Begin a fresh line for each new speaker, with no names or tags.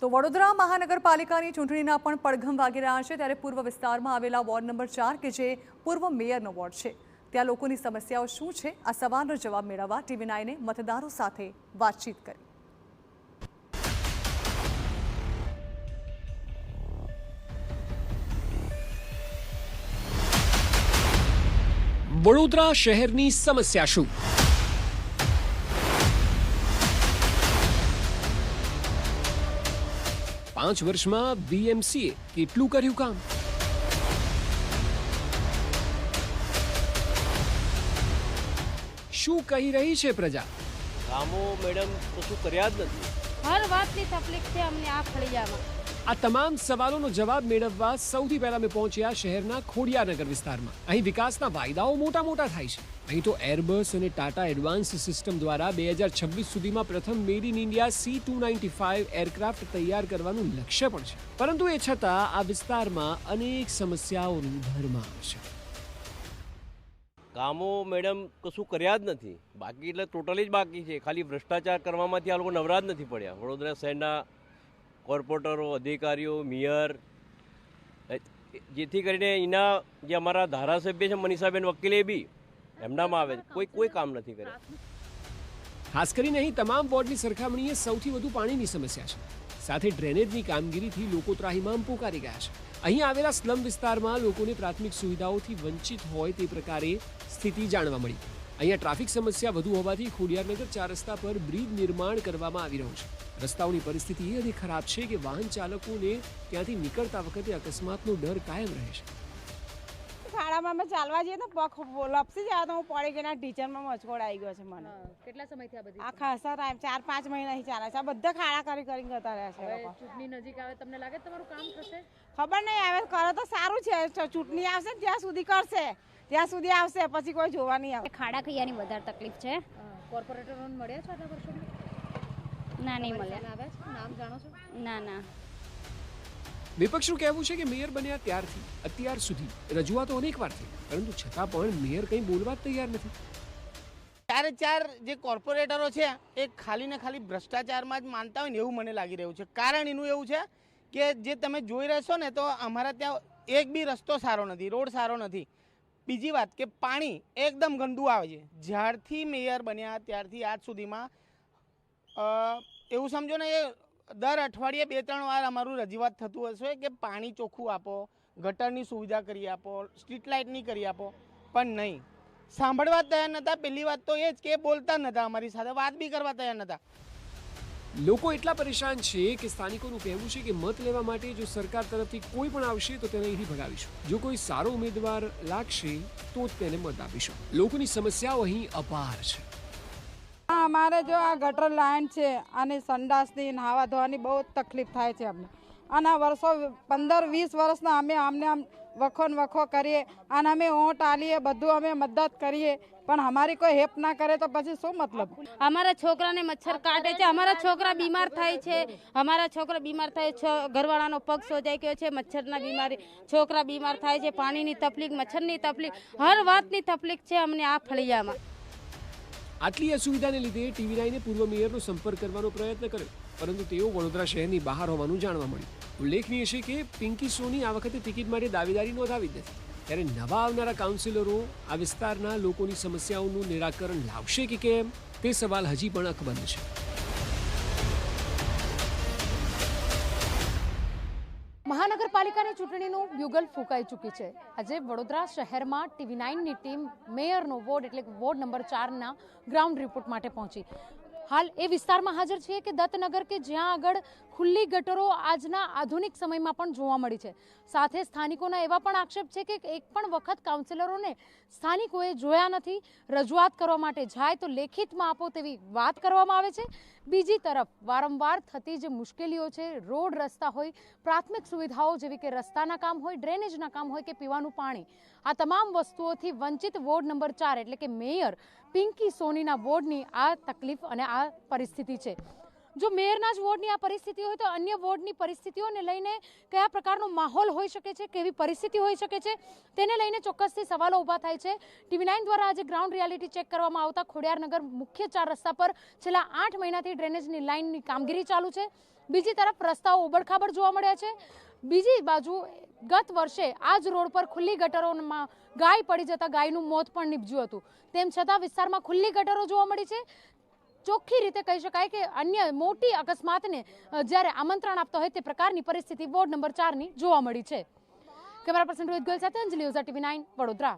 તો વડોદરા મહાનગરપાલિકાની ચૂંટણીના પણ પડઘમ વાગી રહ્યા છે ત્યારે પૂર્વ વિસ્તારમાં આવેલા વોર્ડ નંબર 4 કે જે પૂર્વ મેયરનો વોર્ડ છે ત્યાં લોકોની સમસ્યાઓ શું છે આ સવાલનો જવાબ મેળવવા TV9 મતદારો સાથે વાતચીત કરી।
વડોદરા શહેરની સમસ્યા શું? પાંચ વર્ષમાં BMCએ કેટલું કર્યું કામ? શું કહી રહી છે પ્રજા?
કામો મેડમ કશું કર્યા જ નથી।
હર વાતની તકલીફ છે અમને આ ફળિયામાં।
આ તમામ સવાલોનો જવાબ મેળવવા સૌથી પહેલા મેં પહોંચ્યા શહેરના ખોડિયારનગર વિસ્તારમાં। અહીં વિકાસના વાયદાઓ મોટા થાય છે। અહીં તો એરબસ અને ટાટા એડવાન્સ સિસ્ટમ દ્વારા 2026 સુધીમાં પ્રથમ made in India C295 aircraft તૈયાર કરવાનું લક્ષ્ય પણ છે, પરંતુ એ છતાં આ વિસ્તારમાં અનેક સમસ્યાઓની ભરમાર છે।
કામો મેડમ કશું કર્યા જ નથી, બાકી એટલે ટોટલી જ બાકી છે। ખાલી ભ્રષ્ટાચાર કરવામાંથી આ લોકો નવરા જ નથી પડ્યા। વડોદરા શહેરના કોર્પોરેટરો, અધિકારીઓ, મેયર, જેથી કરીને એના જે અમારા ધારાસભ્ય છે મનીષાબેન વકીલે બી એમનામાં આવે કોઈ કામ નથી કર્યા।
ખાસ કરીને અહીં તમામ વોર્ડની સરખામણીએ સૌથી વધુ પાણીની સમસ્યા છે, સાથે ડ્રેનેજની કામગીરીથી લોકો ત્રાહિમામ પોકારી ગયા છે। અહીં આવેલા સ્લમ વિસ્તારમાં લોકોને પ્રાથમિક સુવિધાઓથી વંચિત હોય તે પ્રકારે સ્થિતિ જાણવા મળી। અહીંયા ટ્રાફિક સમસ્યા વધુ હોવાથી ખોડિયારનગર 4 રસ્તા પર બ્રિજ નિર્માણ કરવામાં આવી રહ્યું છે। રસ્તાઓની પરિસ્થિતિ એ હદે ખરાબ છે કે વાહન ચાલકોને ત્યાંથી નીકળતા વખતે અકસ્માતનો ડર કાયમ રહે છે।
ખાડામાં અમે ચાલવા જઈએ તો પગ લપસી જાય તો હું પડી ગઈ, ટીચરમાં મચકોડ આવી ગયો છે મને।
કેટલા સમયથી આ બધી
આ ખાસા ટાઈમ 4-5 મહિનાથી ચાલે છે। આ બધા ખાડા કરીને જતા રહ્યા છે।
ચૂંટણી નજીક આવે તમને લાગે તમારું કામ થશે?
ખબર નહીં, હવે કરે તો સારું છે। ચૂંટણી આવશે ત્યાં સુધી કરશે, ત્યાં સુધી આવશે, પછી કોઈ જોવા નહીં આવે।
ખાડા ખૈયાની વધારે તકલીફ છે।
કોર્પોરેટરોને મળ્યા છો આટલા વર્ષોમાં?
ના, નહીં મળ્યા।
આવ્યા છે? નામ જાણો છો?
ના।
વિપક્ષનું કહેવું છે કે મેયર બન્યા ત્યારથી અત્યાર સુધી રજૂઆતો અનેકવાર થઈ, પરંતુ છતાં પણ મેયર કંઈ બોલવા જ તૈયાર નથી।
ચાર જે કોર્પોરેટરો છે એ ખાલી ને ખાલી ભ્રષ્ટાચારમાં જ માનતા હોય ને એવું મને લાગી રહ્યું છે। કારણ એનું એવું છે કે જે તમે જોઈ રહેશો ને તો અમારા ત્યાં એક બી રસ્તો સારો નથી, રોડ સારો નથી। બીજી વાત કે પાણી એકદમ ગંદુ આવે છે। જ્યારથી મેયર બન્યા ત્યારથી આજ સુધીમાં એવું સમજો ને એ દર અઠવાડિયે 2-3 વાર અમારું રજૂઆત થતું હશે કે પાણી ચોખ્ખું આપો, ગટરની સુવિધા કરી આપો, સ્ટ્રીટ લાઇટની કરી આપો, પણ નહીં, સાંભળવા તૈયાર નહોતા। પહેલી વાત તો એ જ કે બોલતા નહોતા, અમારી સાથે વાત બી કરવા તૈયાર નહોતા।
લોકો એટલા પરેશાન છે કે સ્થાનિકોનું કહેવું છે કે મત લેવા માટે જો સરકાર તરફથી કોઈ પણ આવશે તો તેને અહીંથી ભગાવીશું, જો કોઈ સારો ઉમેદવાર લાગશે તો જ તેને મત આપીશું। લોકોની સમસ્યાઓ અહીં અપાર છે।
અમારે જો આ ગટર લાઈન છે અને સંડાસની નહાવા ધોવાની બહુ તકલીફ થાય છે અમને। અને વર્ષો 15-20 વર્ષના અમે આમ વખો કરીએ અને અમે ઓટ આલીએ, બધું અમે મદદ કરીએ, પણ અમારી કોઈ હેલ્પ ના કરે તો પછી શું મતલબ?
અમારા છોકરાને મચ્છર કાટે છે, અમારા છોકરા બીમાર થાય છે, ઘરવાળાનો પગ સોજાઈ ગયો છે, મચ્છરના બીમારી, છોકરા બીમાર થાય છે, પાણીની તકલીફ, મચ્છરની તકલીફ, હર વાતની તકલીફ છે અમને આ ફળિયામાં।
આટલી અસુવિધાને લીધે TV9 પૂર્વ મેયરનો સંપર્ક કરવાનો પ્રયત્ન કર્યો, પરંતુ તેઓ વડોદરા શહેરની બહાર હોવાનું જાણવા મળ્યું। ઉલ્લેખનીય છે કે પિંકી સોની આ વખતે ટિકિટ માટે દાવેદારી નોંધાવી જ નથી, ત્યારે નવા આવનારા કાઉન્સિલરો આ વિસ્તારના લોકોની સમસ્યાઓનું નિરાકરણ લાવશે કે કેમ તે સવાલ હજી પણ અકબંધ છે।
મહાનગરપાલિકાની ચૂંટણીનું બ્યુગલ ફૂંકાઈ ચૂકી છે। આજે વડોદરા શહેરમાં TV9ની ટીમ મેયરનો વોર્ડ એટલે વોર્ડ નંબર 4ના ગ્રાઉન્ડ રિપોર્ટ માટે પહોંચી। હાલ એ વિસ્તારમાં હાજર છે કે દત્તનગર કે જ્યાં આગળ ખુલ્લી ગટરો આજના આધુનિક સમયમાં પણ જોવા મળી છે। સાથે સ્થાનિકોના એવા પણ આક્ષેપ છે કે એક પણ વખત કાઉન્સિલરોને સ્થાનિકોએ જોયા નથી, રજૂઆત કરવા માટે જાય તો લેખિતમાં આપો તેવી વાત કરવામાં આવે છે। બીજી તરફ વારંવાર થતી જે મુશ્કેલીઓ છે, રોડ રસ્તા હોય, પ્રાથમિક સુવિધાઓ જેવી કે રસ્તાના કામ હોય, ડ્રેનેજના કામ હોય કે પીવાનું પાણી, આ તમામ વસ્તુઓથી વંચિત વોર્ડ નંબર 4 એટલે કે મેયર પિંકી સોનીના વોર્ડની આ તકલીફ અને આ પરિસ્થિતિ છે। જો મેયરના જ વોર્ડની આ પરિસ્થિતિ હોય તો અન્ય વોર્ડની પરિસ્થિતિઓને લઈને કયા પ્રકારનો માહોલ હોઈ શકે છે, કેવી પરિસ્થિતિ હોઈ શકે છે, તેને લઈને ચોક્કસથી સવાલો ઊભા થાય છે। TV9 દ્વારા આજે ગ્રાઉન્ડ રિયાલિટી ચેક કરવામાં આવતા ખોડિયારનગર મુખ્ય 4 રસ્તા પર છેલ્લા 8 મહિનાથી ડ્રેનેજની લાઇનની કામગીરી ચાલુ છે। બીજી તરફ રસ્તાઓ ઉબડખાબડ જોવા મળ્યા છે. બીજી બાજુ ગત વર્ષે આ જ રોડ પર ખુલ્લી ગટરોમાં ગાય પડી જતા ગાયનું મોત પણ નીપજ્યું હતું. તેમ છતાં વિસ્તારમાં ખુલ્લી ગટરો જોવા મળી છે. ચોખ્ખી રીતે કહી શકાય કે અન્ય મોટી અકસ્માતને જ્યારે આમંત્રણ આપતો હોય તે પ્રકારની પરિસ્થિતિ વોર્ડ નંબર 4 ની જોવા મળી છે. કેમેરા પર્સન રોહિત ગોયલ સાથે અંજલિ ઓઝા, TV9 વડોદરા.